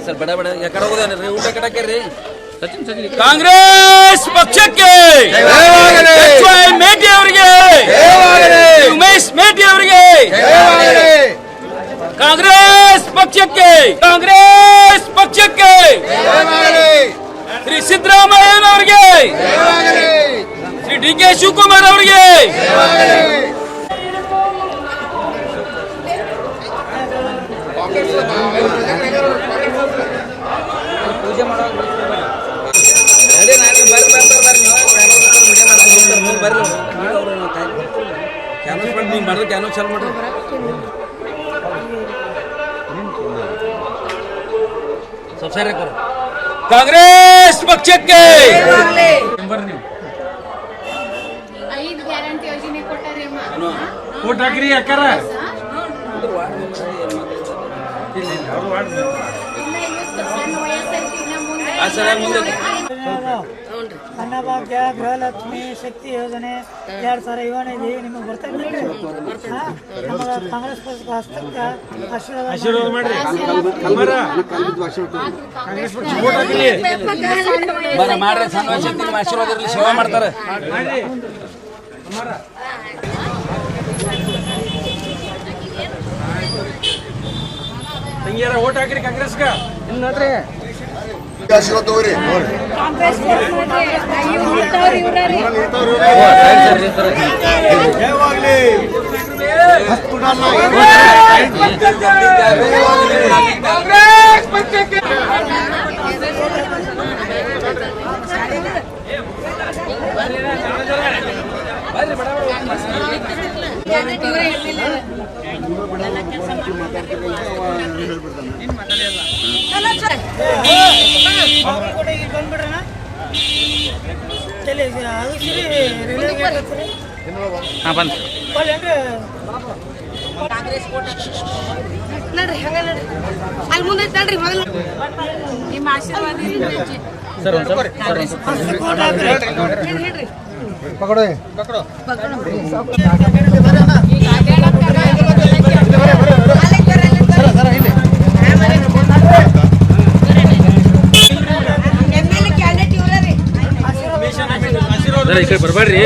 ಸ್ವಲ್ಪ ಬಡ ಬಡ ಯಾಕಡೆ ಹೋಗೋದ್ರಿ ಊಟ ಕಡಕ್ಕೆ ರೀ ಕಾಂಗ್ರೆಸ್ ಪಕ್ಷಕ್ಕೆ ಮೇಟಿ ಅವರಿಗೆ ಉಮೇಶ್ ಮೇಟಿ ಅವರಿಗೆ ಕಾಂಗ್ರೆಸ್ ಪಕ್ಷಕ್ಕೆ ಶ್ರೀ ಸಿದ್ದರಾಮಯ್ಯನವರಿಗೆ ಶ್ರೀ ಡಿ ಕೆ ಶಿವಕುಮಾರ್ ಅವರಿಗೆ ಪೂಜೆ ಮಾಡೋ ಕ್ಯಾನೋ ಚಾಲು ಮಾಡ್ರಿ ಕಾಂಗ್ರೆಸ್ ಪಕ್ಷಕ್ಕೆ ಓಟ್ ಹಾಕ್ರಿ ಅಕ್ಕಾರ ಅನ್ನಭಾಗ್ಯ ಗೃಹಲಕ್ಷ್ಮಿ ಶಕ್ತಿ ಯೋಜನೆ 2000 ಯೋಜನೆ ನಿಮಗೆ ಬರ್ತಾ ಇದೆ. ಕಾಂಗ್ರೆಸ್ ಪಕ್ಷ ಹಸ್ತಕ್ಕ ಆಶೀರ್ವಾದ ಮಾಡ್ರಿ. ಆಶೀರ್ವಾದ ಇರಲಿ, ಸೇವಾ ಮಾಡ್ತಾರೆ. ತಂಗಿಯರ ಓಟ್ ಹಾಕ್ರಿ ಕಾಂಗ್ರೆಸ್ಗ. ನೋಡ್ರಿ ಆಶೀರ್ವಾದ ತಗೋರಿ. ಅಲ್ಲಿ ಮುಂದೆ ತಡ್ರಿ ಮೊದಲು ನಿಮ್ಮ ಆಶೀರ್ವಾದ ಬರ್ಬೇಡ್ರಿ.